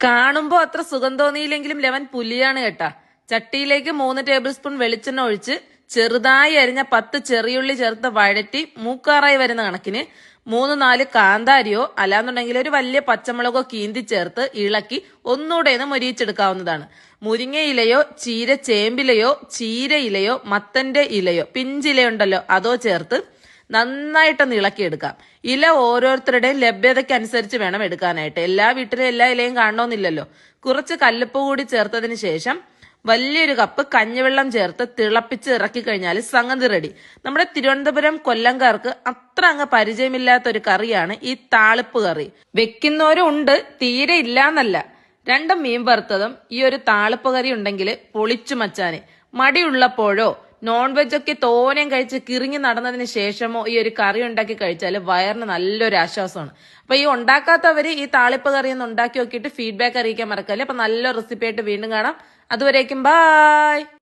കാണുമ്പോ അത്ര സുഖം തോന്നിയില്ലെങ്കിലും ലെവൻ പുലിയാണ് കേട്ടാ. ചട്ടിയിലേക്ക് 3 ടേബിൾ സ്പൂൺ വെളിച്ചെണ്ണ ഒഴിച്ച് ചെറുതായി അരിഞ്ഞ 10 ചെറിയുള്ളി ചേർത്ത് വഴറ്റി മൂക്കാറായി വരുന്ന കണക്കിന് 3-4 കാന്താരിയോ അല്ലാന്നുണ്ടെങ്കിൽ ഒരു വലിയ പച്ചമുളകോ കീന്തി ചേർത്ത് ഇളക്കി ഒന്നുകൂടെ ഒന്ന് മൊരിയിച്ചെടുക്കാവുന്നതാണ്. മുരിങ്ങയിലയോ ചേമ്പിലയോ ചീരയിലയോ മത്തന്റെ ഇലയോ പിഞ്ചിലയുണ്ടല്ലോ അതോ ചേർത്ത് നന്നായിട്ടൊന്ന് ഇളക്കിയെടുക്കാം. ഇല ഓരോരുത്തരുടെയും ലഭ്യതയ്ക്കനുസരിച്ച് വേണം എടുക്കാനായിട്ട്. എല്ലാ വീട്ടിലും എല്ലാ ഇലയും കാണണമെന്നില്ലല്ലോ. കുറച്ച് കല്ലുപ്പ് കൂടി ചേർത്തതിന് ശേഷം വലിയൊരു കപ്പ് കഞ്ഞിവെള്ളം ചേർത്ത് തിളപ്പിച്ച് ഇറക്കി കഴിഞ്ഞാൽ സംഗതി റെഡി. നമ്മുടെ തിരുവനന്തപുരം കൊല്ലംകാർക്ക് അത്ര അങ്ങ് പരിചയമില്ലാത്ത ഒരു കറിയാണ് ഈ താളിപ്പ് കറി. വെക്കുന്നവരും ഉണ്ട്, തീരെ ഇല്ലാന്നല്ല. 2 മീൻ വറുത്തതും ഈ ഒരു താളിപ്പ് കറി ഉണ്ടെങ്കിൽ പൊളിച്ചു മച്ചാന്. മടിയുള്ളപ്പോഴോ നോൺ വെജ് ഒക്കെ തോനെയും കഴിച്ച് കിറിങ്ങി നടന്നതിന് ശേഷമോ ഈ ഒരു കറി ഉണ്ടാക്കി കഴിച്ചാൽ വയറിന് നല്ലൊരു ആശ്വാസമാണ്. അപ്പൊ ഈ ഉണ്ടാക്കാത്തവര് ഈ താളിപ്പ് കറി ഒന്ന് ഉണ്ടാക്കി നോക്കിയിട്ട് ഫീഡ്ബാക്ക് അറിയിക്കാൻ മറക്കല്ലേ. അപ്പൊ നല്ല റെസിപ്പി ആയിട്ട് വീണ്ടും കാണാം. അതുവരേക്കും ബായ്.